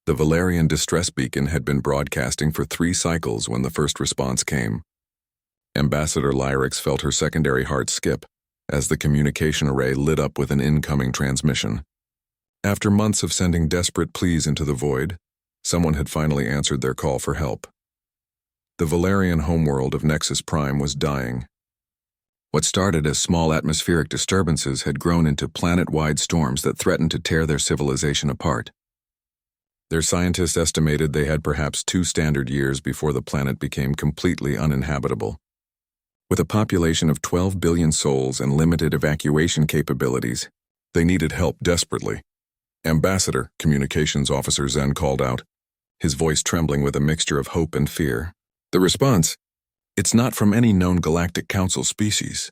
The Valerian distress beacon had been broadcasting for 3 cycles when the first response came. Ambassador Lyrix felt her secondary heart skip as the communication array lit up with an incoming transmission. After months of sending desperate pleas into the void, someone had finally answered their call for help. The Valerian homeworld of Nexus Prime was dying. What started as small atmospheric disturbances had grown into planet-wide storms that threatened to tear their civilization apart. Their scientists estimated they had perhaps 2 standard years before the planet became completely uninhabitable. With a population of 12 billion souls and limited evacuation capabilities, they needed help desperately. Ambassador, Communications Officer Zen called out, his voice trembling with a mixture of hope and fear. The response: "It's not from any known Galactic Council species."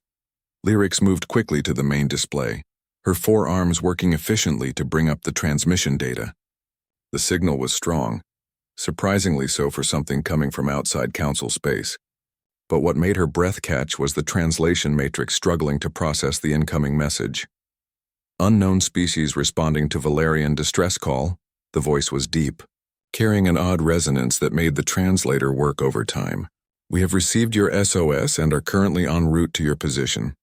Lyrix moved quickly to the main display, her 4 arms working efficiently to bring up the transmission data. The signal was strong, surprisingly so for something coming from outside Council space. But what made her breath catch was the translation matrix struggling to process the incoming message. Unknown species responding to Valerian distress call, the voice was deep, carrying an odd resonance that made the translator work overtime. "We have received your SOS and are currently en route to your position.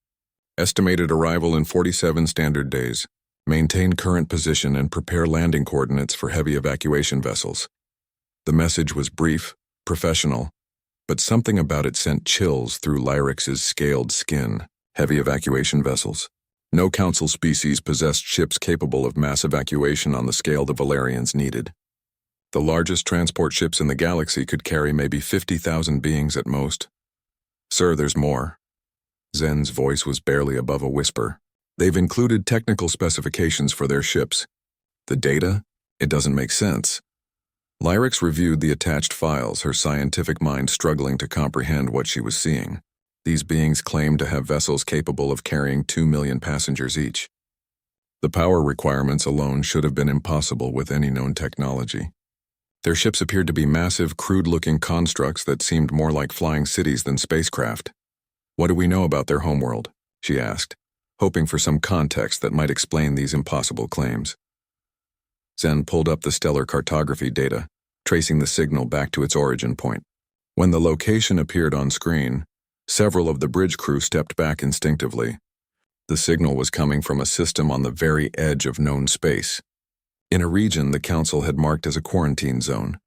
Estimated arrival in 47 standard days. Maintain current position and prepare landing coordinates for heavy evacuation vessels." The message was brief, professional, but something about it sent chills through Lyrix's scaled skin. Heavy evacuation vessels. No Council species possessed ships capable of mass evacuation on the scale the Valerians needed. The largest transport ships in the galaxy could carry maybe 50,000 beings at most. "Sir, there's more." Zen's voice was barely above a whisper. "They've included technical specifications for their ships. The data? It doesn't make sense." Lyrix reviewed the attached files, her scientific mind struggling to comprehend what she was seeing. These beings claimed to have vessels capable of carrying 2 million passengers each. The power requirements alone should have been impossible with any known technology. Their ships appeared to be massive, crude-looking constructs that seemed more like flying cities than spacecraft. "What do we know about their homeworld?" she asked, hoping for some context that might explain these impossible claims. Zen pulled up the stellar cartography data, tracing the signal back to its origin point. When the location appeared on screen, several of the bridge crew stepped back instinctively. The signal was coming from a system on the very edge of known space, in a region the Council had marked as a quarantine zone.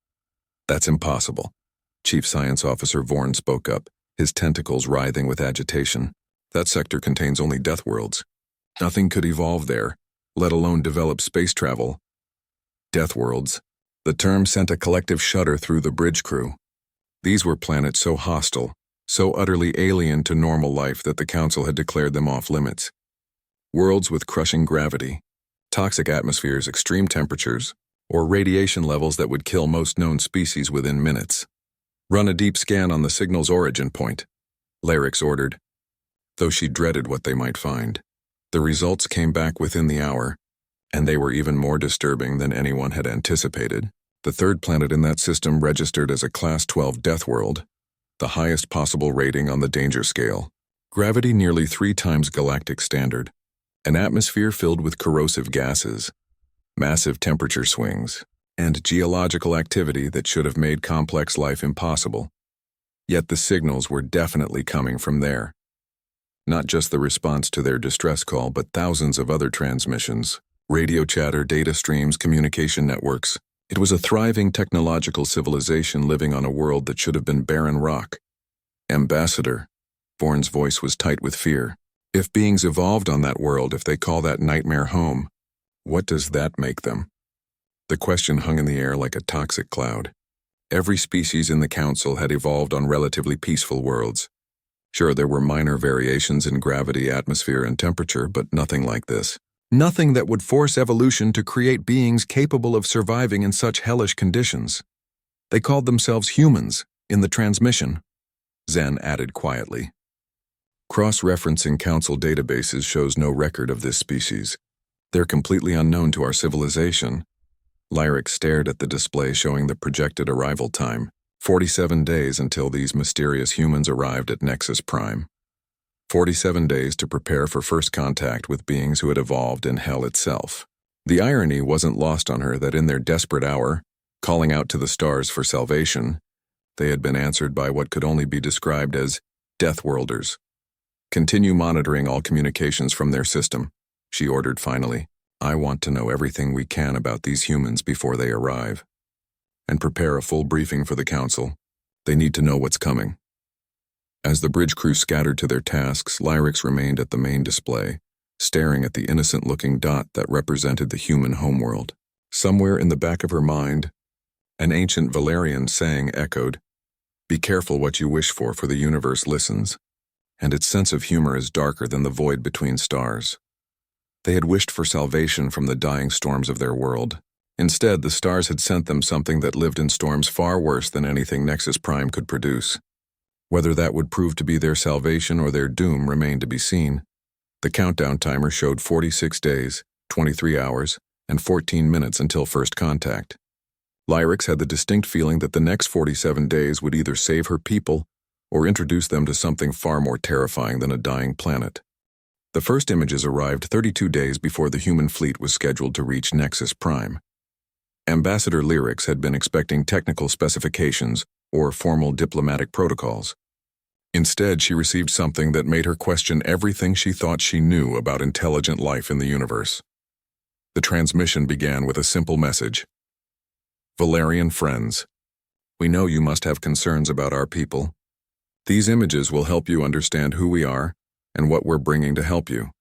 "That's impossible," Chief Science Officer Vorn spoke up, his tentacles writhing with agitation. "That sector contains only Deathworlds. Nothing could evolve there, let alone develop space travel." Deathworlds. The term sent a collective shudder through the bridge crew. These were planets so hostile, so utterly alien to normal life that the Council had declared them off limits. Worlds with crushing gravity, toxic atmospheres, extreme temperatures, or radiation levels that would kill most known species within minutes. "Run a deep scan on the signal's origin point," Lyrix ordered, though she dreaded what they might find. The results came back within the hour, and they were even more disturbing than anyone had anticipated. The 3rd planet in that system registered as a Class 12 death world, the highest possible rating on the danger scale. Gravity nearly 3 times galactic standard, an atmosphere filled with corrosive gases, massive temperature swings, and geological activity that should have made complex life impossible. Yet the signals were definitely coming from there. Not just the response to their distress call, but thousands of other transmissions, radio chatter, data streams, communication networks. It was a thriving technological civilization living on a world that should have been barren rock. "Ambassador," Vorn's voice was tight with fear. "If beings evolved on that world, if they call that nightmare home, what does that make them?" The question hung in the air like a toxic cloud. Every species in the Council had evolved on relatively peaceful worlds. Sure, there were minor variations in gravity, atmosphere, and temperature, but nothing like this. Nothing that would force evolution to create beings capable of surviving in such hellish conditions. They called themselves humans in the transmission, Zen added quietly. Cross-referencing Council databases shows no record of this species. They're completely unknown to our civilization. Lyrix stared at the display showing the projected arrival time, 47 days until these mysterious humans arrived at Nexus Prime. 47 days to prepare for first contact with beings who had evolved in hell itself. The irony wasn't lost on her that in their desperate hour, Calling out to the stars for salvation, they had been answered by what could only be described as Deathworlders. "Continue monitoring all communications from their system," she ordered finally. "I want to know everything we can about these humans before they arrive. And prepare a full briefing for the Council. They need to know what's coming." As the bridge crew scattered to their tasks, Lyrax remained at the main display, staring at the innocent-looking dot that represented the human homeworld. Somewhere in the back of her mind, an ancient Valerian saying echoed, "Be careful what you wish for the universe listens," and its sense of humor is darker than the void between stars. They had wished for salvation from the dying storms of their world. Instead, the stars had sent them something that lived in storms far worse than anything Nexus Prime could produce. Whether that would prove to be their salvation or their doom remained to be seen. The countdown timer showed 46 days, 23 hours, and 14 minutes until first contact. Lyrax had the distinct feeling that the next 47 days would either save her people or introduce them to something far more terrifying than a dying planet. The first images arrived 32 days before the human fleet was scheduled to reach Nexus Prime. Ambassador Lyrax had been expecting technical specifications or formal diplomatic protocols. Instead, she received something that made her question everything she thought she knew about intelligent life in the universe. The transmission began with a simple message. "Valerian friends, we know you must have concerns about our people. These images will help you understand who we are and what we're bringing to help you."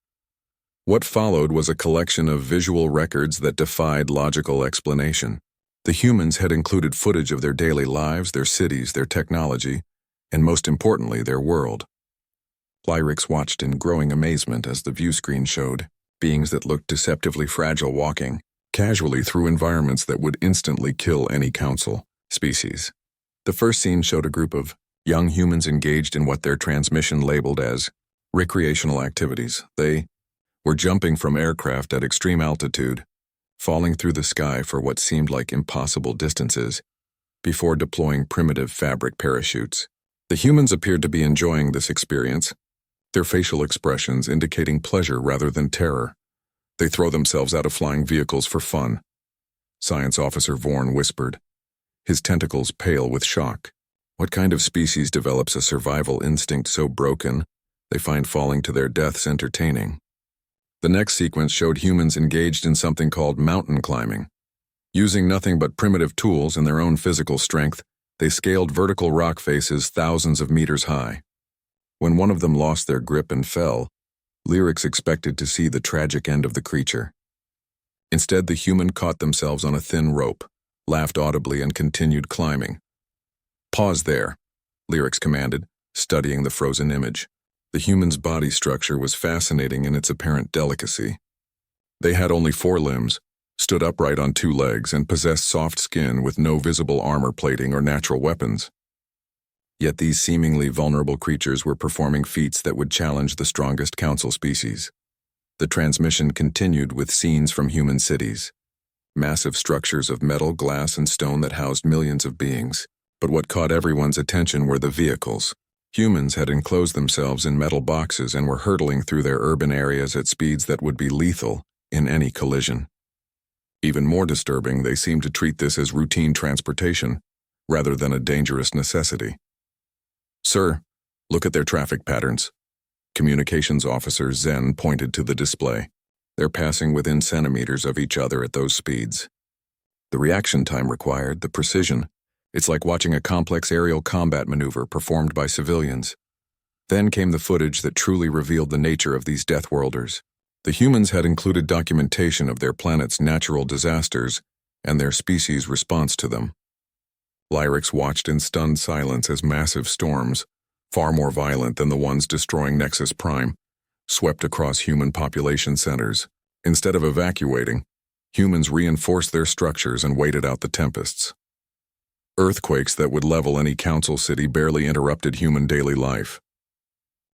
What followed was a collection of visual records that defied logical explanation. The humans had included footage of their daily lives, their cities, their technology, and most importantly, their world. Lyrax watched in growing amazement as the view screen showed beings that looked deceptively fragile walking casually through environments that would instantly kill any council species. The first scene showed a group of young humans engaged in what their transmission labeled as recreational activities. They were jumping from aircraft at extreme altitude, falling through the sky for what seemed like impossible distances, before deploying primitive fabric parachutes. The humans appeared to be enjoying this experience, their facial expressions indicating pleasure rather than terror. "They throw themselves out of flying vehicles for fun," Science Officer Vorn whispered, his tentacles pale with shock. "What kind of species develops a survival instinct so broken they find falling to their deaths entertaining?" The next sequence showed humans engaged in something called mountain climbing. Using nothing but primitive tools and their own physical strength, they scaled vertical rock faces thousands of meters high. When one of them lost their grip and fell, Lyrax expected to see the tragic end of the creature. Instead, the human caught themselves on a thin rope, laughed audibly, and continued climbing. "Pause there," Lyrax commanded, studying the frozen image. The human's body structure was fascinating in its apparent delicacy. They had only 4 limbs, stood upright on 2 legs, and possessed soft skin with no visible armor plating or natural weapons. Yet these seemingly vulnerable creatures were performing feats that would challenge the strongest council species. The transmission continued with scenes from human cities, massive structures of metal, glass, and stone that housed millions of beings. But what caught everyone's attention were the vehicles. Humans had enclosed themselves in metal boxes and were hurtling through their urban areas at speeds that would be lethal in any collision. Even more disturbing, they seemed to treat this as routine transportation, rather than a dangerous necessity. "Sir, look at their traffic patterns." Communications Officer Zen pointed to the display. "They're passing within centimeters of each other at those speeds. The reaction time required, the precision. It's like watching a complex aerial combat maneuver performed by civilians." Then came the footage that truly revealed the nature of these Deathworlders. The humans had included documentation of their planet's natural disasters and their species' response to them. Lyrax watched in stunned silence as massive storms, far more violent than the ones destroying Nexus Prime, swept across human population centers. Instead of evacuating, humans reinforced their structures and waited out the tempests. Earthquakes that would level any council city barely interrupted human daily life.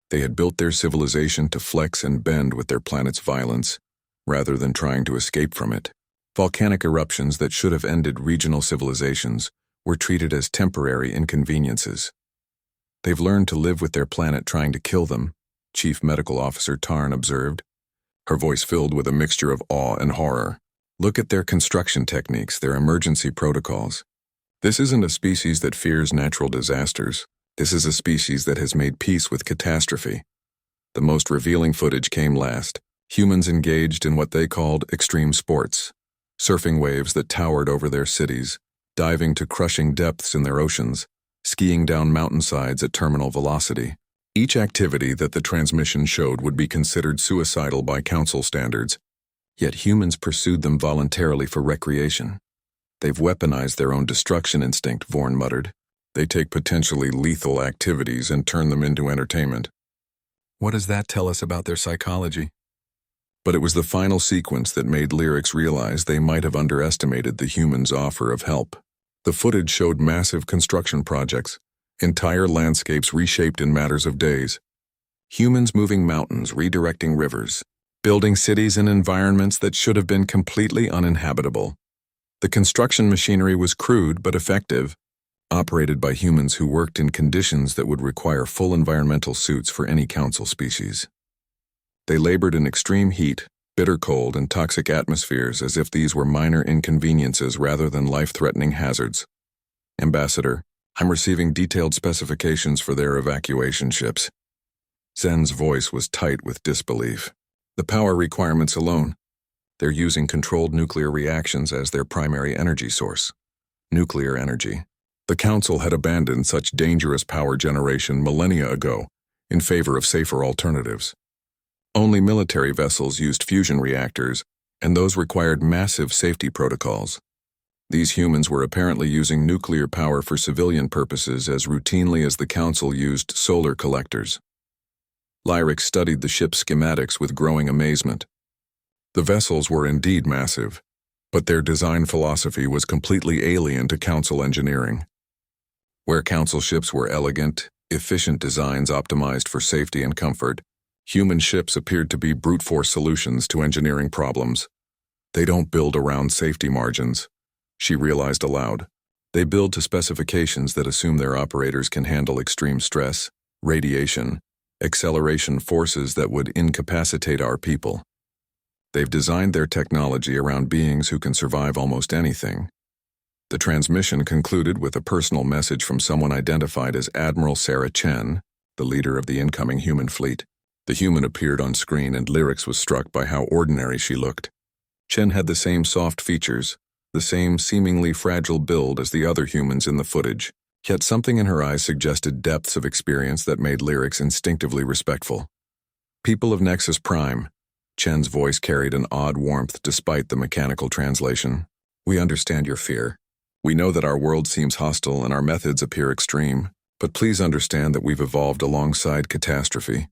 They had built their civilization to flex and bend with their planet's violence, rather than trying to escape from it. Volcanic eruptions that should have ended regional civilizations were treated as temporary inconveniences. "They've learned to live with their planet trying to kill them," Chief Medical Officer Tarn observed, her voice filled with a mixture of awe and horror. Look at their construction techniques, their emergency protocols. This isn't a species that fears natural disasters. This is a species that has made peace with catastrophe. The most revealing footage came last. Humans engaged in what they called extreme sports, surfing waves that towered over their cities, diving to crushing depths in their oceans, skiing down mountainsides at terminal velocity. Each activity that the transmission showed would be considered suicidal by council standards, yet humans pursued them voluntarily for recreation. They've weaponized their own destruction instinct, Vorn muttered. They take potentially lethal activities and turn them into entertainment. What does that tell us about their psychology? But it was the final sequence that made Lyrics realize they might have underestimated the humans' offer of help. The footage showed massive construction projects, entire landscapes reshaped in matters of days. Humans moving mountains, redirecting rivers, building cities in environments that should have been completely uninhabitable. The construction machinery was crude but effective, operated by humans who worked in conditions that would require full environmental suits for any council species. They labored in extreme heat, bitter cold, and toxic atmospheres as if these were minor inconveniences rather than life-threatening hazards. Ambassador, I'm receiving detailed specifications for their evacuation ships. Zen's voice was tight with disbelief. The power requirements alone. They're using controlled nuclear reactions as their primary energy source. Nuclear energy. The Council had abandoned such dangerous power generation millennia ago in favor of safer alternatives. Only military vessels used fusion reactors, and those required massive safety protocols. These humans were apparently using nuclear power for civilian purposes as routinely as the Council used solar collectors. Lyric studied the ship's schematics with growing amazement. The vessels were indeed massive, but their design philosophy was completely alien to Council engineering. Where Council ships were elegant, efficient designs optimized for safety and comfort, human ships appeared to be brute force solutions to engineering problems. They don't build around safety margins, she realized aloud. They build to specifications that assume their operators can handle extreme stress, radiation, acceleration forces that would incapacitate our people. They've designed their technology around beings who can survive almost anything. The transmission concluded with a personal message from someone identified as Admiral Sarah Chen, the leader of the incoming human fleet. The human appeared on screen and Lyrics was struck by how ordinary she looked. Chen had the same soft features, the same seemingly fragile build as the other humans in the footage, yet something in her eyes suggested depths of experience that made Lyrics instinctively respectful. People of Nexus Prime. Chen's voice carried an odd warmth despite the mechanical translation. We understand your fear. We know that our world seems hostile and our methods appear extreme, but please understand that we've evolved alongside catastrophe.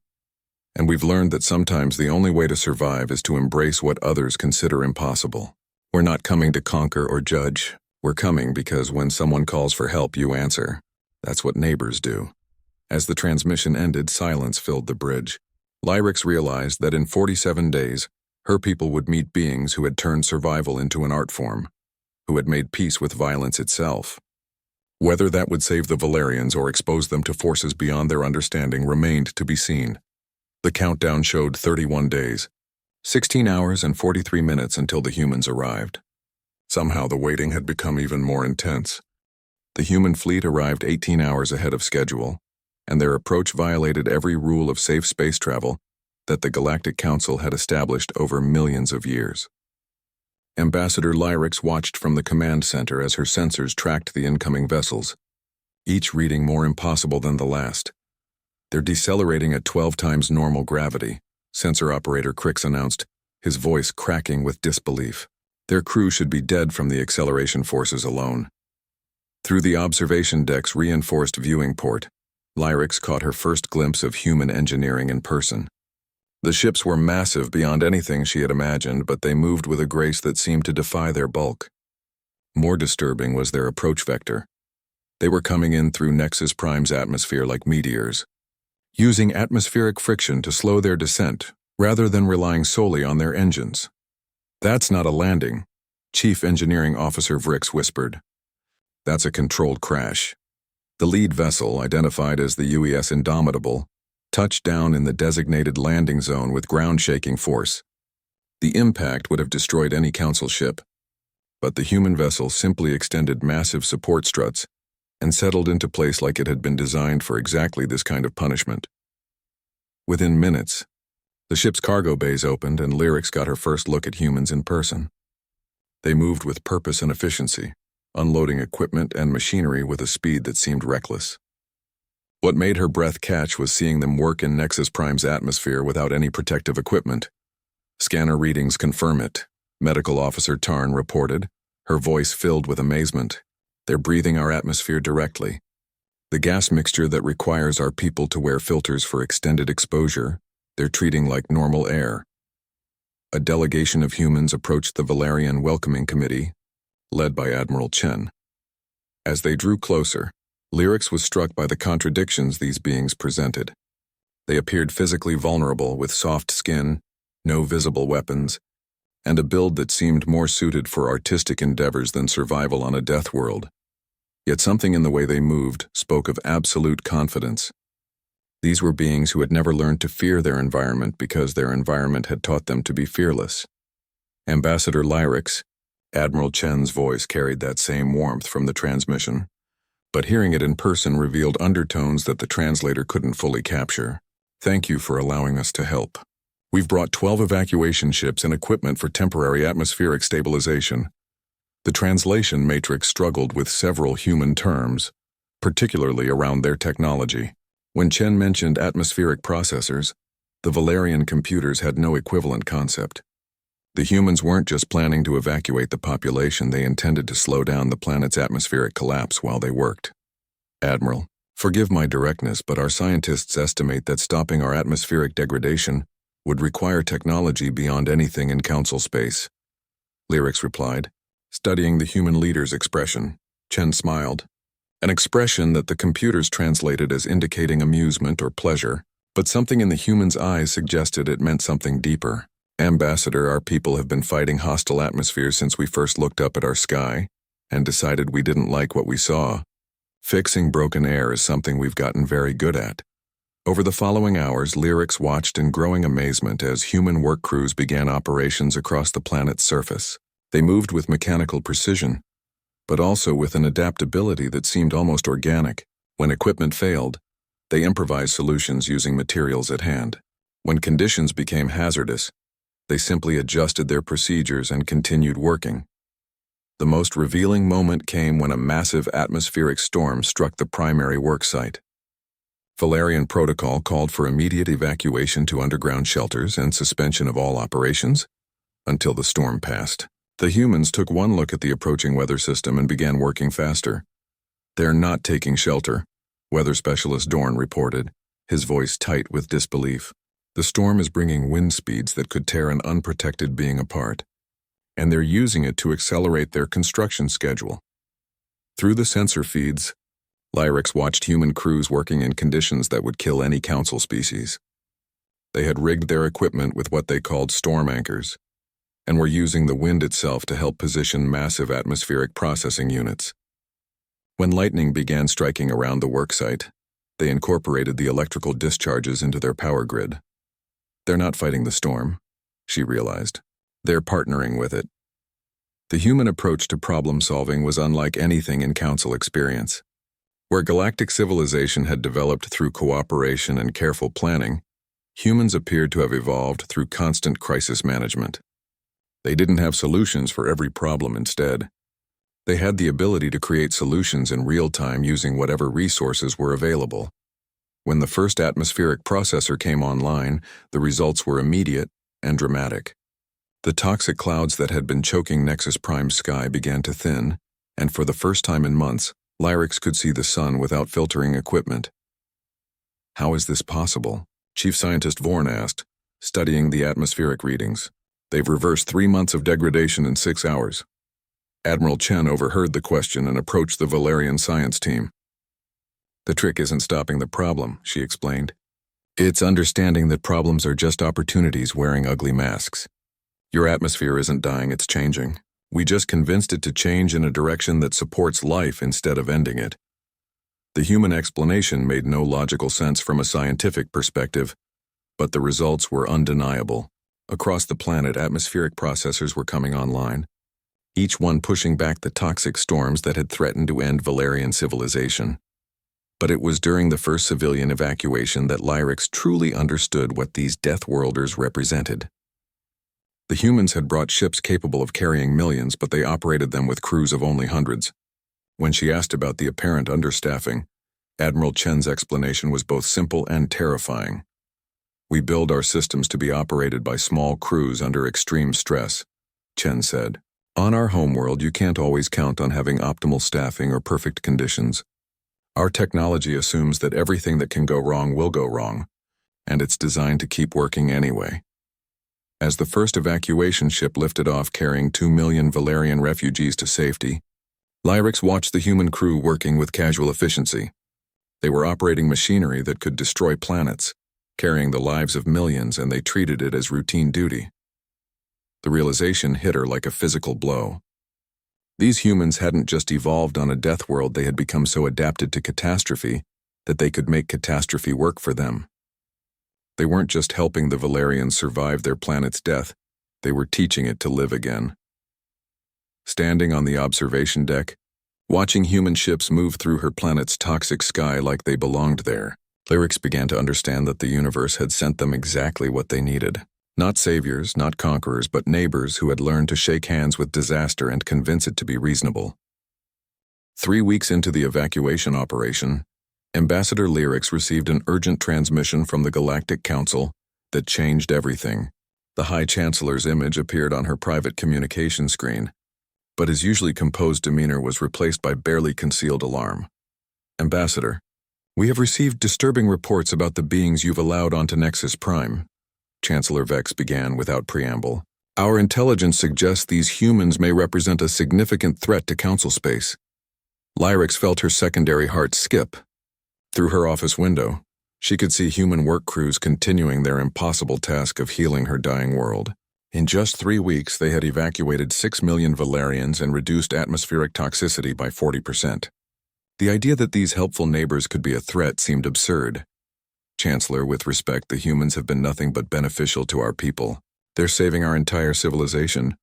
And we've learned that sometimes the only way to survive is to embrace what others consider impossible. We're not coming to conquer or judge. We're coming because when someone calls for help, you answer. That's what neighbors do. As the transmission ended, silence filled the bridge. Lyrics realized that in 47 days, her people would meet beings who had turned survival into an art form, who had made peace with violence itself. Whether that would save the Valerians or expose them to forces beyond their understanding remained to be seen. The countdown showed 31 days, 16 hours and 43 minutes until the humans arrived. Somehow the waiting had become even more intense. The human fleet arrived 18 hours ahead of schedule, and their approach violated every rule of safe space travel that the Galactic Council had established over millions of years. Ambassador Lyrics watched from the command center as her sensors tracked the incoming vessels, each reading more impossible than the last. They're decelerating at 12 times normal gravity, sensor operator Crix announced, his voice cracking with disbelief. Their crew should be dead from the acceleration forces alone. Through the observation deck's reinforced viewing port, Lyrics caught her first glimpse of human engineering in person. The ships were massive beyond anything she had imagined, but they moved with a grace that seemed to defy their bulk. More disturbing was their approach vector. They were coming in through Nexus Prime's atmosphere like meteors, using atmospheric friction to slow their descent rather than relying solely on their engines. That's not a landing, Chief Engineering Officer Vrix whispered. That's a controlled crash. The lead vessel, identified as the UES Indomitable, touched down in the designated landing zone with ground-shaking force. The impact would have destroyed any council ship, but the human vessel simply extended massive support struts and settled into place like it had been designed for exactly this kind of punishment. Within minutes, the ship's cargo bays opened and Lyrics got her first look at humans in person. They moved with purpose and efficiency, unloading equipment and machinery with a speed that seemed reckless. What made her breath catch was seeing them work in Nexus Prime's atmosphere without any protective equipment. Scanner readings confirm it, Medical Officer Tarn reported, her voice filled with amazement. They're breathing our atmosphere directly. The gas mixture that requires our people to wear filters for extended exposure, they're treating like normal air. A delegation of humans approached the Valerian Welcoming Committee, led by Admiral Chen. As they drew closer, Lyrics was struck by the contradictions these beings presented. They appeared physically vulnerable with soft skin, no visible weapons, and a build that seemed more suited for artistic endeavors than survival on a death world. Yet something in the way they moved spoke of absolute confidence. These were beings who had never learned to fear their environment because their environment had taught them to be fearless. Ambassador Lyrics, Admiral Chen's voice carried that same warmth from the transmission, but hearing it in person revealed undertones that the translator couldn't fully capture. Thank you for allowing us to help. We've brought 12 evacuation ships and equipment for temporary atmospheric stabilization. The translation matrix struggled with several human terms, particularly around their technology. When Chen mentioned atmospheric processors, the Valerian computers had no equivalent concept. The humans weren't just planning to evacuate the population, they intended to slow down the planet's atmospheric collapse while they worked. Admiral, forgive my directness, but our scientists estimate that stopping our atmospheric degradation would require technology beyond anything in council space. Lyrics replied, studying the human leader's expression. Chen smiled, an expression that the computers translated as indicating amusement or pleasure, but something in the human's eyes suggested it meant something deeper. Ambassador, our people have been fighting hostile atmospheres since we first looked up at our sky and decided we didn't like what we saw. Fixing broken air is something we've gotten very good at. Over the following hours, Lyrics watched in growing amazement as human work crews began operations across the planet's surface. They moved with mechanical precision, but also with an adaptability that seemed almost organic. When equipment failed, they improvised solutions using materials at hand. When conditions became hazardous, they simply adjusted their procedures and continued working. The most revealing moment came when a massive atmospheric storm struck the primary work site. Valerian protocol called for immediate evacuation to underground shelters and suspension of all operations until the storm passed. The humans took one look at the approaching weather system and began working faster. They're not taking shelter, Weather Specialist Dorn reported, his voice tight with disbelief. The storm is bringing wind speeds that could tear an unprotected being apart, and they're using it to accelerate their construction schedule. Through the sensor feeds, Lyrics watched human crews working in conditions that would kill any council species. They had rigged their equipment with what they called storm anchors, and were using the wind itself to help position massive atmospheric processing units. When lightning began striking around the worksite, they incorporated the electrical discharges into their power grid. They're not fighting the storm, she realized. They're partnering with it. The human approach to problem solving was unlike anything in council experience. Where galactic civilization had developed through cooperation and careful planning, humans appeared to have evolved through constant crisis management. They didn't have solutions for every problem. Instead, they had the ability to create solutions in real time using whatever resources were available. When the first atmospheric processor came online, the results were immediate and dramatic. The toxic clouds that had been choking Nexus Prime's sky began to thin, and for the first time in months, Lyrics could see the sun without filtering equipment. How is this possible? Chief Scientist Vorn asked, studying the atmospheric readings. They've reversed 3 months of degradation in 6 hours. Admiral Chen overheard the question and approached the Valerian science team. The trick isn't stopping the problem, she explained. It's understanding that problems are just opportunities wearing ugly masks. Your atmosphere isn't dying, it's changing. We just convinced it to change in a direction that supports life instead of ending it. The human explanation made no logical sense from a scientific perspective, but the results were undeniable. Across the planet, atmospheric processors were coming online, each one pushing back the toxic storms that had threatened to end Valerian civilization. But it was during the first civilian evacuation that Lyrics truly understood what these Deathworlders represented. The humans had brought ships capable of carrying millions, but they operated them with crews of only hundreds. When she asked about the apparent understaffing, Admiral Chen's explanation was both simple and terrifying. "We build our systems to be operated by small crews under extreme stress," Chen said. "On our homeworld, you can't always count on having optimal staffing or perfect conditions. Our technology assumes that everything that can go wrong will go wrong, and it's designed to keep working anyway." As the first evacuation ship lifted off carrying 2 million Valerian refugees to safety, Lyrics watched the human crew working with casual efficiency. They were operating machinery that could destroy planets, carrying the lives of millions, and they treated it as routine duty. The realization hit her like a physical blow. These humans hadn't just evolved on a death world, they had become so adapted to catastrophe that they could make catastrophe work for them. They weren't just helping the Valerians survive their planet's death, they were teaching it to live again. Standing on the observation deck, watching human ships move through her planet's toxic sky like they belonged there, Lyrics began to understand that the universe had sent them exactly what they needed. Not saviors, not conquerors, but neighbors who had learned to shake hands with disaster and convince it to be reasonable. 3 weeks into the evacuation operation, Ambassador Lyrics received an urgent transmission from the Galactic Council that changed everything. The High Chancellor's image appeared on her private communication screen, but his usually composed demeanor was replaced by barely concealed alarm. "Ambassador, we have received disturbing reports about the beings you've allowed onto Nexus Prime," Chancellor Vex began without preamble. "Our intelligence suggests these humans may represent a significant threat to Council space." Lyrics felt her secondary heart skip. Through her office window, she could see human work crews continuing their impossible task of healing her dying world. In just 3 weeks, they had evacuated 6 million Valerians and reduced atmospheric toxicity by 40%. The idea that these helpful neighbors could be a threat seemed absurd. "Chancellor, with respect, the humans have been nothing but beneficial to our people. They're saving our entire civilization."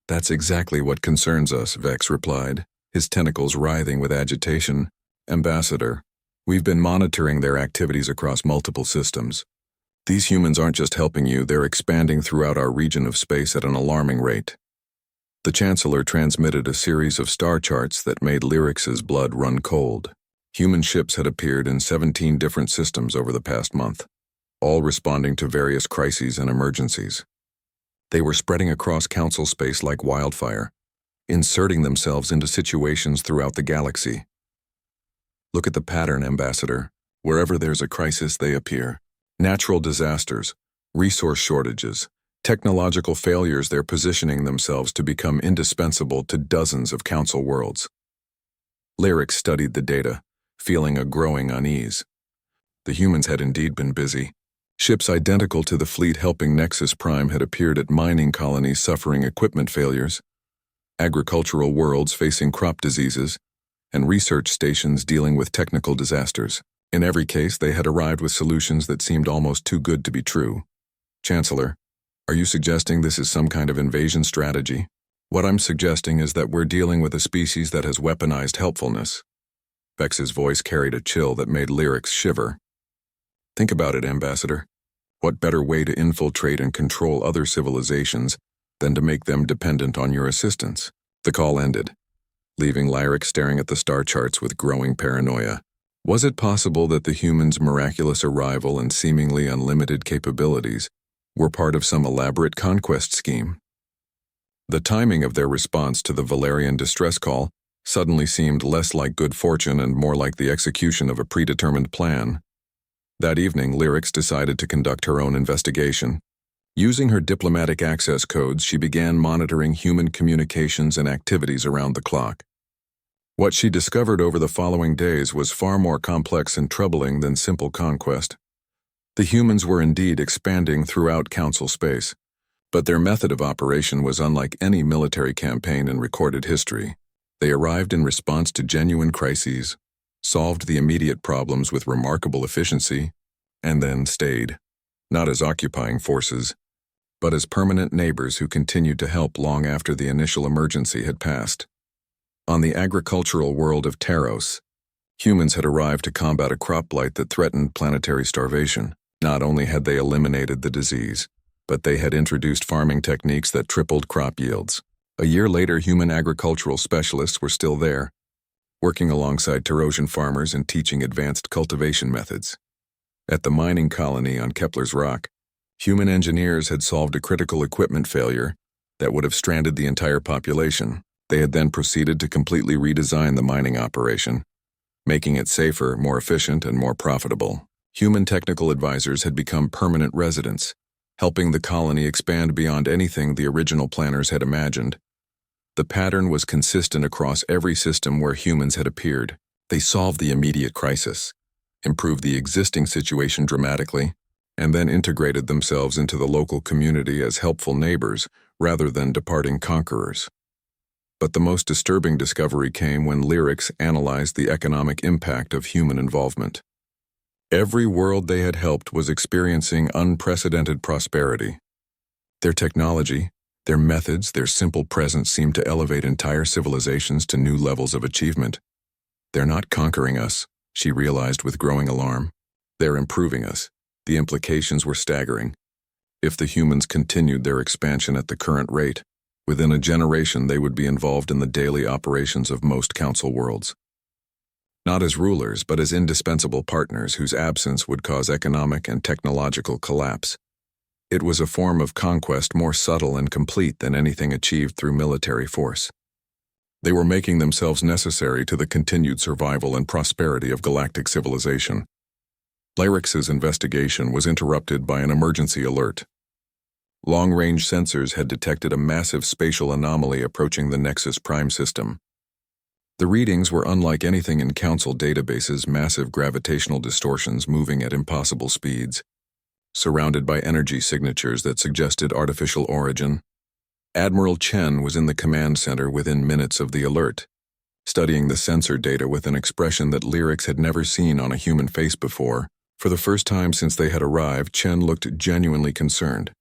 "That's exactly what concerns us," Vex replied, his tentacles writhing with agitation. "Ambassador, we've been monitoring their activities across multiple systems. These humans aren't just helping you, they're expanding throughout our region of space at an alarming rate." The Chancellor transmitted a series of star charts that made Lyrics's blood run cold. Human ships had appeared in 17 different systems over the past month, all responding to various crises and emergencies. They were spreading across Council space like wildfire, inserting themselves into situations throughout the galaxy. "Look at the pattern, Ambassador. Wherever there's a crisis, they appear. Natural disasters, resource shortages, technological failures, they're positioning themselves to become indispensable to dozens of Council worlds." Lyrics studied the data, feeling a growing unease. The humans had indeed been busy. Ships identical to the fleet helping Nexus Prime had appeared at mining colonies suffering equipment failures, agricultural worlds facing crop diseases, and research stations dealing with technical disasters. In every case, they had arrived with solutions that seemed almost too good to be true. "Chancellor, are you suggesting this is some kind of invasion strategy?" "What I'm suggesting is that we're dealing with a species that has weaponized helpfulness." Vex's voice carried a chill that made Lyrics shiver. "Think about it, Ambassador. What better way to infiltrate and control other civilizations than to make them dependent on your assistance?" The call ended, leaving Lyrics staring at the star charts with growing paranoia. Was it possible that the humans' miraculous arrival and seemingly unlimited capabilities were part of some elaborate conquest scheme? The timing of their response to the Valerian distress call suddenly seemed less like good fortune and more like the execution of a predetermined plan. That evening, Lyrics decided to conduct her own investigation. Using her diplomatic access codes, she began monitoring human communications and activities around the clock. What she discovered over the following days was far more complex and troubling than simple conquest. The humans were indeed expanding throughout Council space, but their method of operation was unlike any military campaign in recorded history. They arrived in response to genuine crises, solved the immediate problems with remarkable efficiency, and then stayed, not as occupying forces, but as permanent neighbors who continued to help long after the initial emergency had passed. On the agricultural world of Taros, humans had arrived to combat a crop blight that threatened planetary starvation. Not only had they eliminated the disease, but they had introduced farming techniques that tripled crop yields. A year later, human agricultural specialists were still there, working alongside Tarosian farmers and teaching advanced cultivation methods. At the mining colony on Kepler's Rock, human engineers had solved a critical equipment failure that would have stranded the entire population. They had then proceeded to completely redesign the mining operation, making it safer, more efficient, and more profitable. Human technical advisors had become permanent residents, helping the colony expand beyond anything the original planners had imagined. The pattern was consistent across every system where humans had appeared. They solved the immediate crisis, improved the existing situation dramatically, and then integrated themselves into the local community as helpful neighbors rather than departing conquerors. But the most disturbing discovery came when Lyrics analyzed the economic impact of human involvement. Every world they had helped was experiencing unprecedented prosperity. Their technology, their methods, their simple presence seemed to elevate entire civilizations to new levels of achievement. They're not conquering us, she realized with growing alarm. They're improving us. The implications were staggering. If the humans continued their expansion at the current rate, within a generation they would be involved in the daily operations of most council worlds. Not as rulers, but as indispensable partners whose absence would cause economic and technological collapse. It was a form of conquest more subtle and complete than anything achieved through military force. They were making themselves necessary to the continued survival and prosperity of galactic civilization. Lyrics's investigation was interrupted by an emergency alert. Long-range sensors had detected a massive spatial anomaly approaching the Nexus Prime system. The readings were unlike anything in Council databases, massive gravitational distortions moving at impossible speeds, surrounded by energy signatures that suggested artificial origin. Admiral Chen was in the command center within minutes of the alert, studying the sensor data with an expression that Lyrics had never seen on a human face before. For the first time since they had arrived, Chen looked genuinely concerned.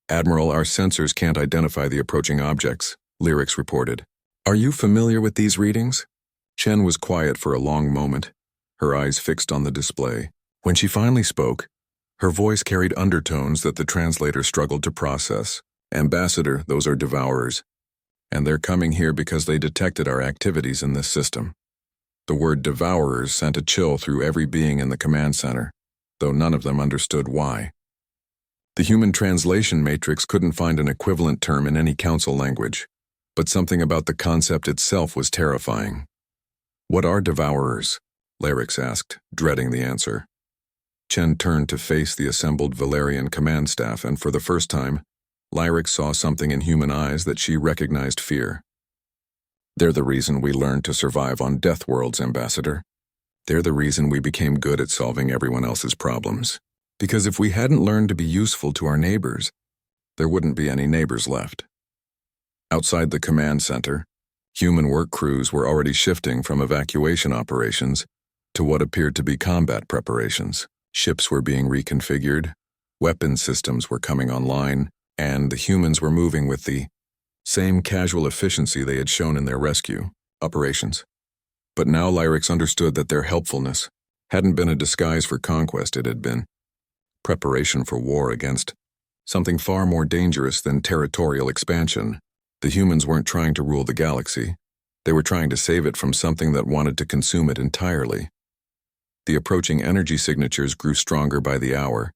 "Admiral, our sensors can't identify the approaching objects," Lyrics reported. "Are you familiar with these readings?" Chen was quiet for a long moment, her eyes fixed on the display. When she finally spoke, her voice carried undertones that the translator struggled to process. "Ambassador, those are Devourers, and they're coming here because they detected our activities in this system." The word Devourers sent a chill through every being in the command center, though none of them understood why. The human translation matrix couldn't find an equivalent term in any council language, but something about the concept itself was terrifying. "What are Devourers?" Lyrics asked, dreading the answer. Chen turned to face the assembled Valerian command staff, and for the first time, Lyrics saw something in human eyes that she recognized: fear. "They're the reason we learned to survive on Deathworlds, Ambassador. They're the reason we became good at solving everyone else's problems. Because if we hadn't learned to be useful to our neighbors, there wouldn't be any neighbors left." Outside the command center, human work crews were already shifting from evacuation operations to what appeared to be combat preparations. Ships were being reconfigured, weapon systems were coming online, and the humans were moving with the same casual efficiency they had shown in their rescue operations. But now Lyrics understood that their helpfulness hadn't been a disguise for conquest. It had been preparation for war against something far more dangerous than territorial expansion. The humans weren't trying to rule the galaxy. They were trying to save it from something that wanted to consume it entirely. The approaching energy signatures grew stronger by the hour,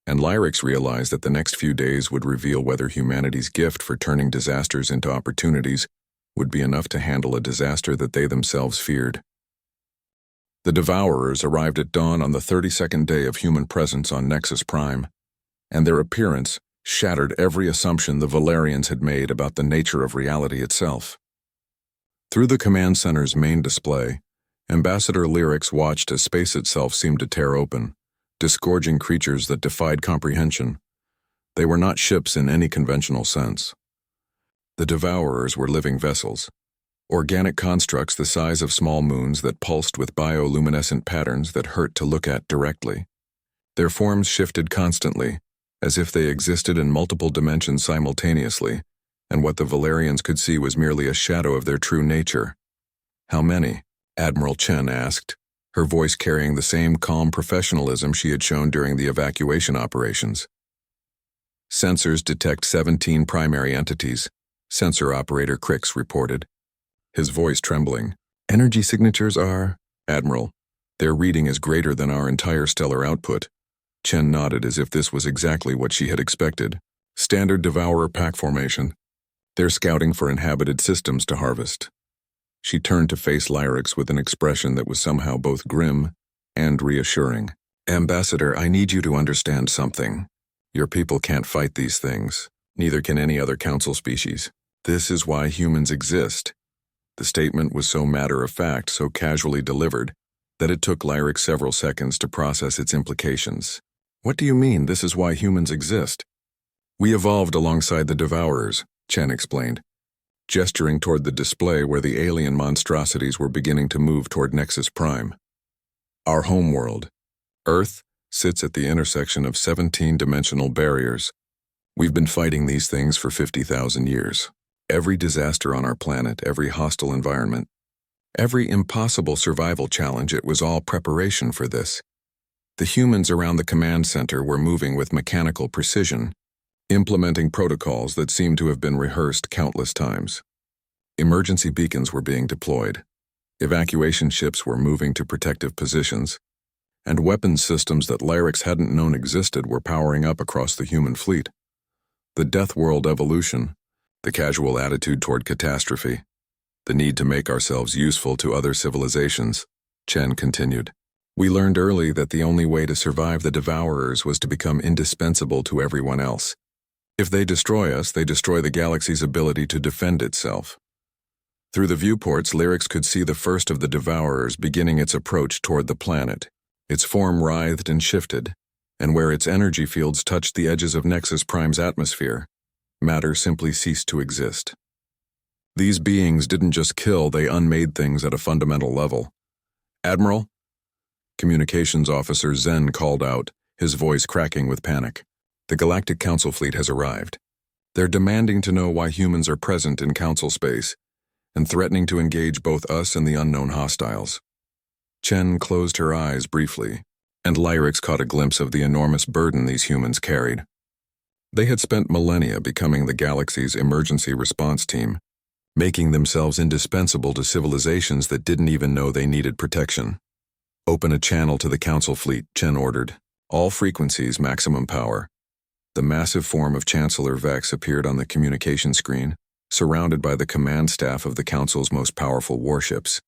and Lyrics realized that the next few days would reveal whether humanity's gift for turning disasters into opportunities would be enough to handle a disaster that they themselves feared. The Devourers arrived at dawn on the 32nd day of human presence on Nexus Prime, and their appearance shattered every assumption the Valerians had made about the nature of reality itself. Through the command center's main display, Ambassador Lyrics watched as space itself seemed to tear open, disgorging creatures that defied comprehension. They were not ships in any conventional sense. The Devourers were living vessels, organic constructs the size of small moons that pulsed with bioluminescent patterns that hurt to look at directly. Their forms shifted constantly, as if they existed in multiple dimensions simultaneously, and what the Valerians could see was merely a shadow of their true nature. "How many?" Admiral Chen asked, her voice carrying the same calm professionalism she had shown during the evacuation operations. "Sensors detect 17 primary entities," Sensor Operator Crix reported, his voice trembling. "Energy signatures are..." "Admiral, their reading is greater than our entire stellar output." Chen nodded as if this was exactly what she had expected. "Standard Devourer pack formation. They're scouting for inhabited systems to harvest." She turned to face Lyrax with an expression that was somehow both grim and reassuring. "Ambassador, I need you to understand something. Your people can't fight these things. Neither can any other council species. This is why humans exist." The statement was so matter-of-fact, so casually delivered, that it took Lyrax several seconds to process its implications. "What do you mean, this is why humans exist?" "We evolved alongside the Devourers," Chen explained, gesturing toward the display where the alien monstrosities were beginning to move toward Nexus Prime. "Our homeworld, Earth, sits at the intersection of 17-dimensional barriers. We've been fighting these things for 50,000 years. Every disaster on our planet, every hostile environment, every impossible survival challenge, it was all preparation for this. The humans around the command center were moving with mechanical precision, implementing protocols that seemed to have been rehearsed countless times. Emergency beacons were being deployed. Evacuation ships were moving to protective positions, and weapons systems that Lyrax hadn't known existed were powering up across the human fleet. The death world evolution, the casual attitude toward catastrophe, the need to make ourselves useful to other civilizations," Chen continued. "We learned early that the only way to survive the Devourers was to become indispensable to everyone else. If they destroy us, they destroy the galaxy's ability to defend itself." Through the viewports, Lyrax could see the first of the Devourers beginning its approach toward the planet. Its form writhed and shifted, and where its energy fields touched the edges of Nexus Prime's atmosphere, matter simply ceased to exist. These beings didn't just kill, they unmade things at a fundamental level. "Admiral?" Communications Officer Zen called out, his voice cracking with panic. "The Galactic Council fleet has arrived. They're demanding to know why humans are present in Council space, and threatening to engage both us and the unknown hostiles." Chen closed her eyes briefly, and Lyrax caught a glimpse of the enormous burden these humans carried. They had spent millennia becoming the galaxy's emergency response team, making themselves indispensable to civilizations that didn't even know they needed protection. "Open a channel to the Council fleet," Chen ordered. "All frequencies, maximum power." The massive form of Chancellor Vex appeared on the communication screen, surrounded by the command staff of the Council's most powerful warships.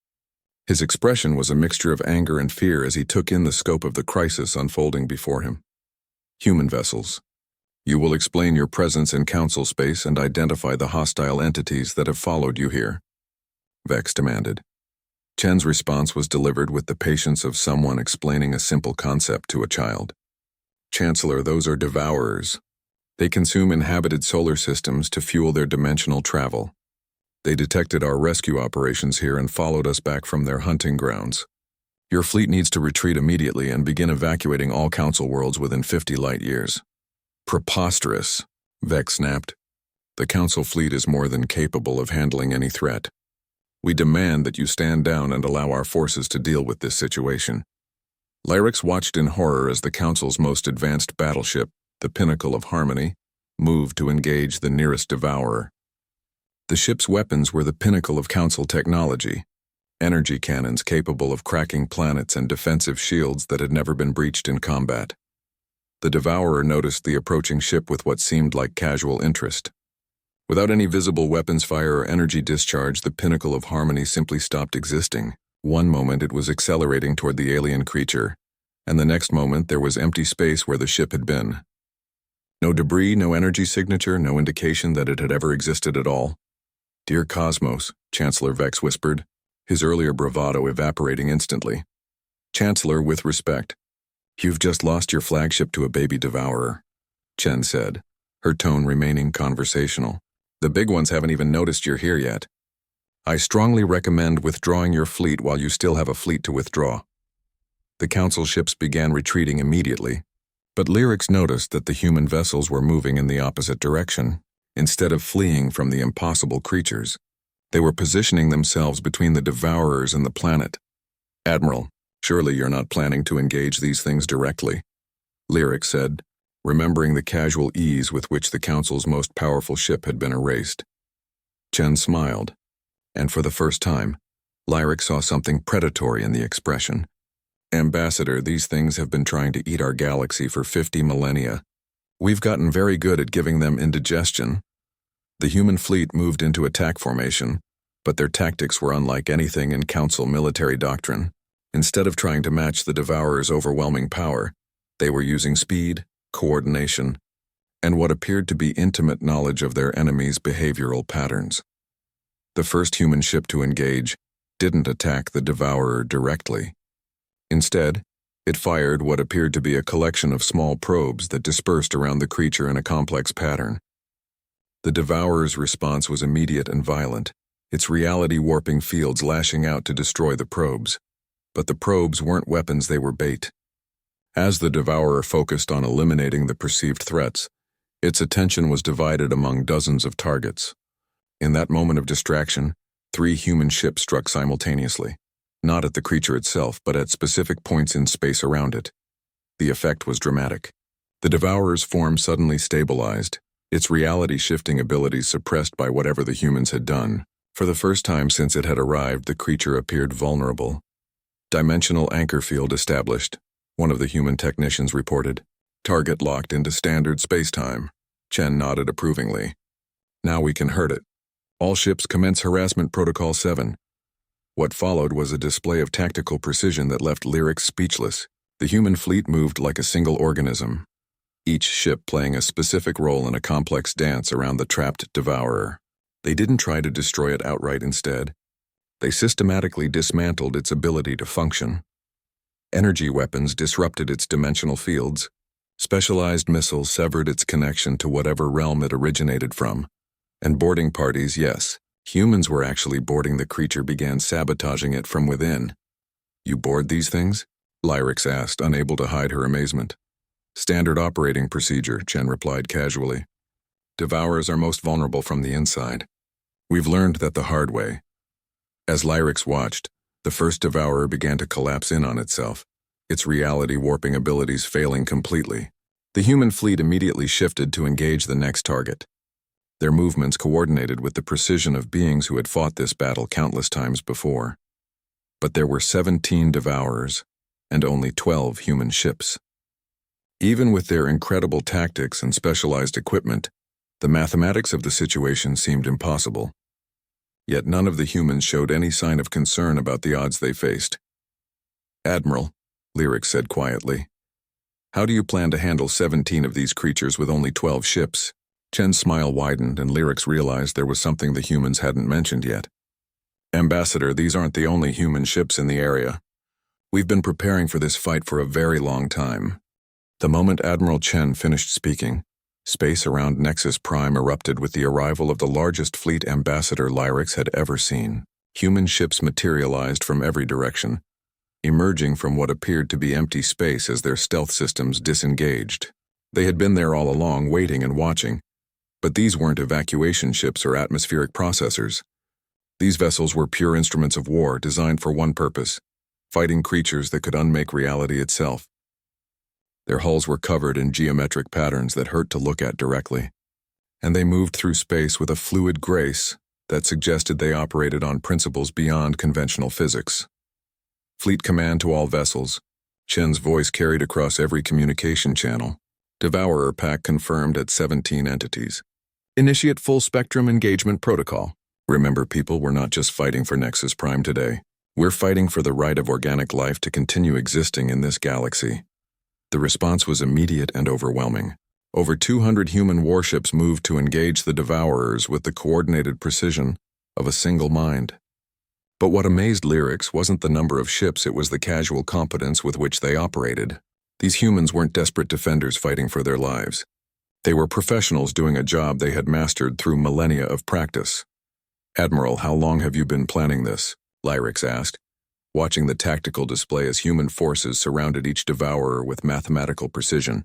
His expression was a mixture of anger and fear as he took in the scope of the crisis unfolding before him. "Human vessels, you will explain your presence in Council space and identify the hostile entities that have followed you here," Vex demanded. Chen's response was delivered with the patience of someone explaining a simple concept to a child. "Chancellor, those are Devourers. They consume inhabited solar systems to fuel their dimensional travel. They detected our rescue operations here and followed us back from their hunting grounds. Your fleet needs to retreat immediately and begin evacuating all Council worlds within 50 light years." "Preposterous," Vex snapped. "The Council fleet is more than capable of handling any threat. We demand that you stand down and allow our forces to deal with this situation." Lyrax watched in horror as the Council's most advanced battleship, the Pinnacle of Harmony, moved to engage the nearest Devourer. The ship's weapons were the pinnacle of Council technology, energy cannons capable of cracking planets and defensive shields that had never been breached in combat. The Devourer noticed the approaching ship with what seemed like casual interest. Without any visible weapons fire or energy discharge, the Pinnacle of Harmony simply stopped existing. One moment it was accelerating toward the alien creature, and the next moment there was empty space where the ship had been. No debris, no energy signature, no indication that it had ever existed at all. "Dear Cosmos," Chancellor Vex whispered, his earlier bravado evaporating instantly. "Chancellor, with respect, you've just lost your flagship to a baby Devourer," Chen said, her tone remaining conversational. "The big ones haven't even noticed you're here yet. I strongly recommend withdrawing your fleet while you still have a fleet to withdraw." The Council ships began retreating immediately, But Lyrics noticed that the human vessels were moving in the opposite direction. Instead of fleeing from the impossible creatures, they were positioning themselves between the Devourers and the planet. "Admiral, surely you're not planning to engage these things directly," Lyrics said, remembering the casual ease with which the Council's most powerful ship had been erased. Chen smiled, and for the first time, Lyrics saw something predatory in the expression. "Ambassador, these things have been trying to eat our galaxy for 50 millennia. We've gotten very good at giving them indigestion." The human fleet moved into attack formation, but their tactics were unlike anything in Council military doctrine. Instead of trying to match the Devourers' overwhelming power, they were using speed, coordination, and what appeared to be intimate knowledge of their enemies' behavioral patterns. The first human ship to engage didn't attack the Devourer directly. Instead, it fired what appeared to be a collection of small probes that dispersed around the creature in a complex pattern. The Devourer's response was immediate and violent, its reality-warping fields lashing out to destroy the probes. But the probes weren't weapons, they were bait. As the Devourer focused on eliminating the perceived threats, its attention was divided among dozens of targets. In that moment of distraction, 3 human ships struck simultaneously, not at the creature itself, but at specific points in space around it. The effect was dramatic. The Devourer's form suddenly stabilized, its reality-shifting abilities suppressed by whatever the humans had done. For the first time since it had arrived, the creature appeared vulnerable. "Dimensional anchor field established," one of the human technicians reported. "Target locked into standard space-time." Chen nodded approvingly. "Now we can hurt it. All ships commence harassment protocol 7. What followed was a display of tactical precision that left Lyrics speechless. The human fleet moved like a single organism, each ship playing a specific role in a complex dance around the trapped Devourer. They didn't try to destroy it outright. Instead, they systematically dismantled its ability to function. Energy weapons disrupted its dimensional fields. Specialized missiles severed its connection to whatever realm it originated from. And boarding parties, yes, humans were actually boarding the creature, began sabotaging it from within. "You board these things?" Lyrics asked, unable to hide her amazement. "Standard operating procedure," Chen replied casually. "Devourers are most vulnerable from the inside. We've learned that the hard way." As Lyrics watched, the first Devourer began to collapse in on itself, its reality-warping abilities failing completely. The human fleet immediately shifted to engage the next target. Their movements coordinated with the precision of beings who had fought this battle countless times before. But there were 17 Devourers, and only 12 human ships. Even with their incredible tactics and specialized equipment, the mathematics of the situation seemed impossible. Yet none of the humans showed any sign of concern about the odds they faced. "Admiral," Lyrics said quietly, "how do you plan to handle 17 of these creatures with only 12 ships?" Chen's smile widened, and Lyrics realized there was something the humans hadn't mentioned yet. "Ambassador, these aren't the only human ships in the area. We've been preparing for this fight for a very long time." The moment Admiral Chen finished speaking, space around Nexus Prime erupted with the arrival of the largest fleet Ambassador Lyrics had ever seen. Human ships materialized from every direction, emerging from what appeared to be empty space as their stealth systems disengaged. They had been there all along, waiting and watching, but these weren't evacuation ships or atmospheric processors. These vessels were pure instruments of war designed for one purpose: fighting creatures that could unmake reality itself. Their hulls were covered in geometric patterns that hurt to look at directly, and they moved through space with a fluid grace that suggested they operated on principles beyond conventional physics. "Fleet command to all vessels," Chen's voice carried across every communication channel. "Devourer pack confirmed at 17 entities. Initiate full spectrum engagement protocol. Remember, people, we're not just fighting for Nexus Prime today. We're fighting for the right of organic life to continue existing in this galaxy." The response was immediate and overwhelming. Over 200 human warships moved to engage the Devourers with the coordinated precision of a single mind. But what amazed Lyrics wasn't the number of ships, it was the casual competence with which they operated. These humans weren't desperate defenders fighting for their lives. They were professionals doing a job they had mastered through millennia of practice. "Admiral, how long have you been planning this?" Lyrics asked, watching the tactical display as human forces surrounded each Devourer with mathematical precision.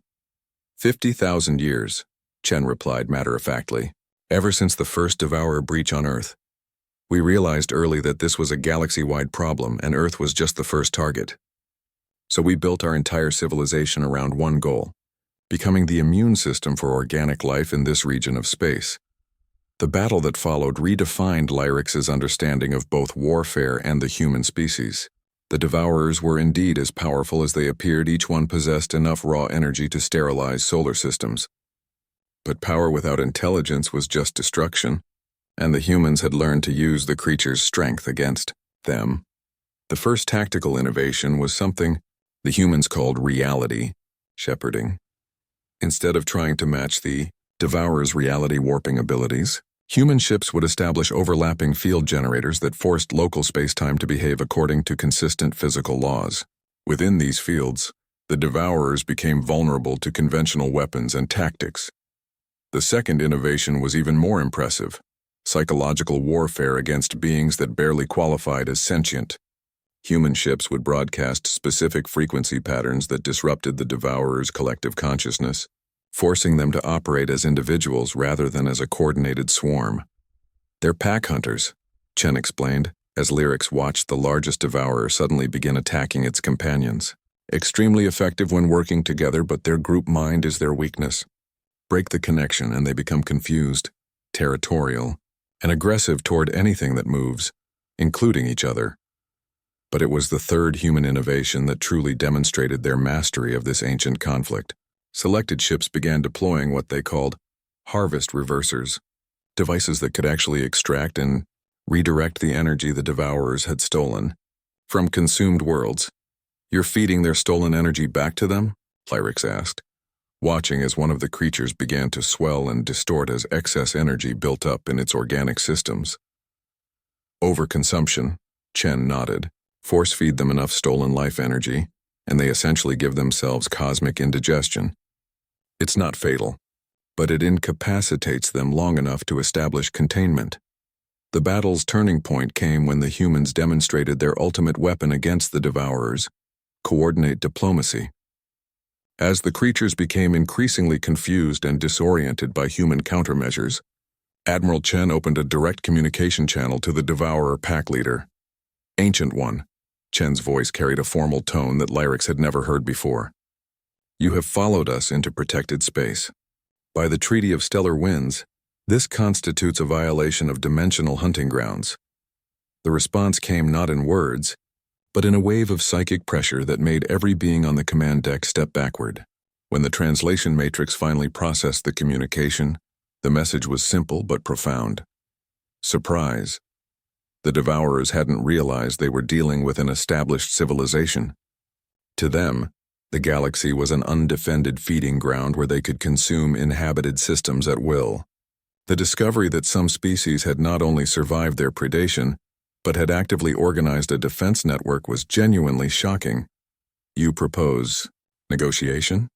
50,000 years, Chen replied matter-of-factly. Ever since the first Devourer breach on Earth. We realized early that this was a galaxy-wide problem and Earth was just the first target. So we built our entire civilization around one goal, becoming the immune system for organic life in this region of space. The battle that followed redefined Lyrix's understanding of both warfare and the human species. The Devourers were indeed as powerful as they appeared. Each one possessed enough raw energy to sterilize solar systems. But power without intelligence was just destruction, and the humans had learned to use the creature's strength against them. The first tactical innovation was something the humans called reality shepherding. Instead of trying to match the Devourer's reality warping abilities, human ships would establish overlapping field generators that forced local spacetime to behave according to consistent physical laws. Within these fields, the Devourers became vulnerable to conventional weapons and tactics. The second innovation was even more impressive: psychological warfare against beings that barely qualified as sentient. Human ships would broadcast specific frequency patterns that disrupted the Devourers' collective consciousness, forcing them to operate as individuals rather than as a coordinated swarm. They're pack hunters, Chen explained, as Lyrix watched the largest Devourer suddenly begin attacking its companions. Extremely effective when working together, but their group mind is their weakness. Break the connection and they become confused, territorial, and aggressive toward anything that moves, including each other. But it was the third human innovation that truly demonstrated their mastery of this ancient conflict. Selected ships began deploying what they called harvest reversers, devices that could actually extract and redirect the energy the Devourers had stolen from consumed worlds. "You're feeding their stolen energy back to them?" Lyrix asked, watching as one of the creatures began to swell and distort as excess energy built up in its organic systems. Overconsumption, Chen nodded. Force feed them enough stolen life energy, and they essentially give themselves cosmic indigestion. It's not fatal, but it incapacitates them long enough to establish containment. The battle's turning point came when the humans demonstrated their ultimate weapon against the Devourers: coordinate diplomacy. As the creatures became increasingly confused and disoriented by human countermeasures, Admiral Chen opened a direct communication channel to the Devourer pack leader. "Ancient One," Chen's voice carried a formal tone that Lyrix had never heard before. "You have followed us into protected space. By the Treaty of Stellar Winds, this constitutes a violation of dimensional hunting grounds." The response came not in words, but in a wave of psychic pressure that made every being on the command deck step backward. When the translation matrix finally processed the communication, the message was simple but profound. Surprise. The Devourers hadn't realized they were dealing with an established civilization. To them, the galaxy was an undefended feeding ground where they could consume inhabited systems at will. The discovery that some species had not only survived their predation, but had actively organized a defense network was genuinely shocking. "You propose negotiation?"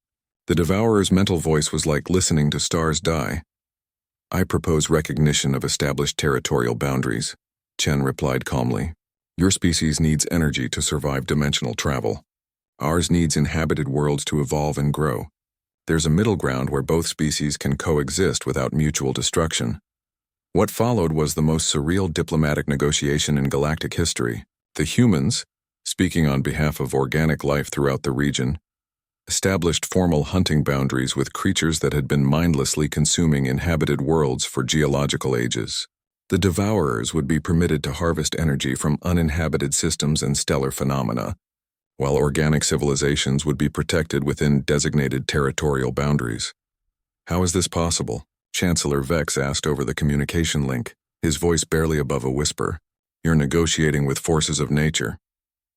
The Devourer's mental voice was like listening to stars die. "I propose recognition of established territorial boundaries," Chen replied calmly. "Your species needs energy to survive dimensional travel. Ours needs inhabited worlds to evolve and grow. There's a middle ground where both species can coexist without mutual destruction." What followed was the most surreal diplomatic negotiation in galactic history. The humans, speaking on behalf of organic life throughout the region, established formal hunting boundaries with creatures that had been mindlessly consuming inhabited worlds for geological ages. The Devourers would be permitted to harvest energy from uninhabited systems and stellar phenomena, while organic civilizations would be protected within designated territorial boundaries. "How is this possible?" Chancellor Vex asked over the communication link, his voice barely above a whisper. "You're negotiating with forces of nature."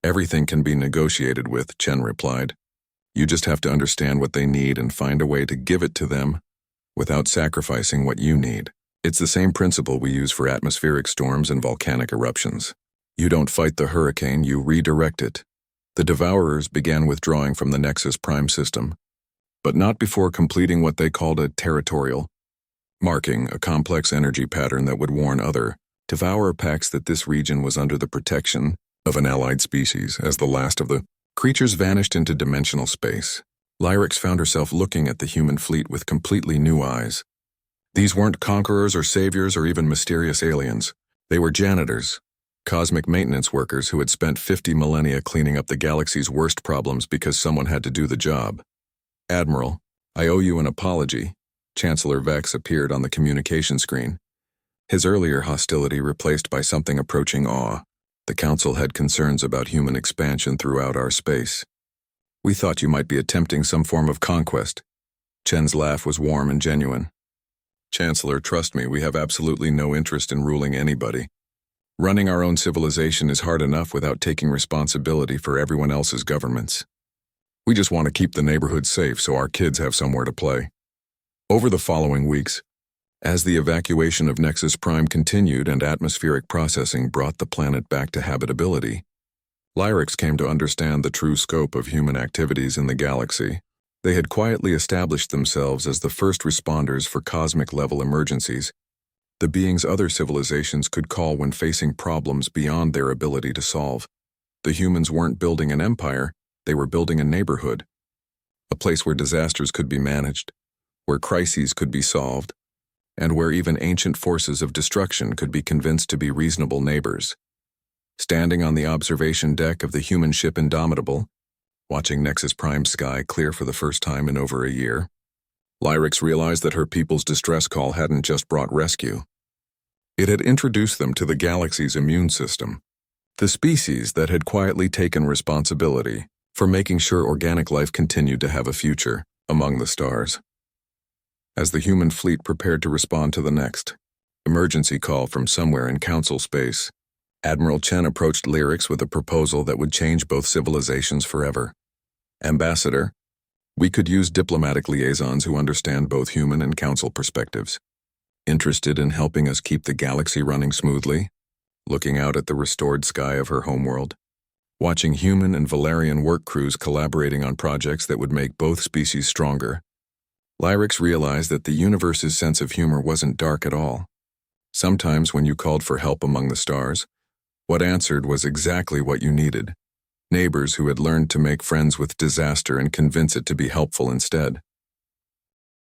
"Everything can be negotiated with," Chen replied. "You just have to understand what they need and find a way to give it to them without sacrificing what you need. It's the same principle we use for atmospheric storms and volcanic eruptions. You don't fight the hurricane, you redirect it." The Devourers began withdrawing from the Nexus Prime system, but not before completing what they called a territorial marking, a complex energy pattern that would warn other Devourer packs that this region was under the protection of an allied species. As the last of the creatures vanished into dimensional space, Lyrics found herself looking at the human fleet with completely new eyes. These weren't conquerors or saviors or even mysterious aliens. They were janitors, cosmic maintenance workers who had spent 50 millennia cleaning up the galaxy's worst problems because someone had to do the job. "Admiral, I owe you an apology." Chancellor Vex appeared on the communication screen, his earlier hostility replaced by something approaching awe. "The Council had concerns about human expansion throughout our space. We thought you might be attempting some form of conquest." Chen's laugh was warm and genuine. "Chancellor, trust me, we have absolutely no interest in ruling anybody. Running our own civilization is hard enough without taking responsibility for everyone else's governments. We just want to keep the neighborhood safe so our kids have somewhere to play." Over the following weeks, as the evacuation of Nexus Prime continued and atmospheric processing brought the planet back to habitability, Lyrics came to understand the true scope of human activities in the galaxy. They had quietly established themselves as the first responders for cosmic-level emergencies, the beings other civilizations could call when facing problems beyond their ability to solve. The humans weren't building an empire, they were building a neighborhood, a place where disasters could be managed, where crises could be solved, and where even ancient forces of destruction could be convinced to be reasonable neighbors. Standing on the observation deck of the human ship Indomitable, watching Nexus Prime's sky clear for the first time in over a year, Lyrics realized that her people's distress call hadn't just brought rescue. It had introduced them to the galaxy's immune system, the species that had quietly taken responsibility for making sure organic life continued to have a future among the stars. As the human fleet prepared to respond to the next emergency call from somewhere in Council space, Admiral Chen approached Lyrics with a proposal that would change both civilizations forever. "Ambassador, we could use diplomatic liaisons who understand both human and Council perspectives. Interested in helping us keep the galaxy running smoothly?" Looking out at the restored sky of her homeworld, watching human and Valerian work crews collaborating on projects that would make both species stronger, Lyrics realized that the universe's sense of humor wasn't dark at all. Sometimes when you called for help among the stars, what answered was exactly what you needed. Neighbors who had learned to make friends with disaster and convince it to be helpful instead.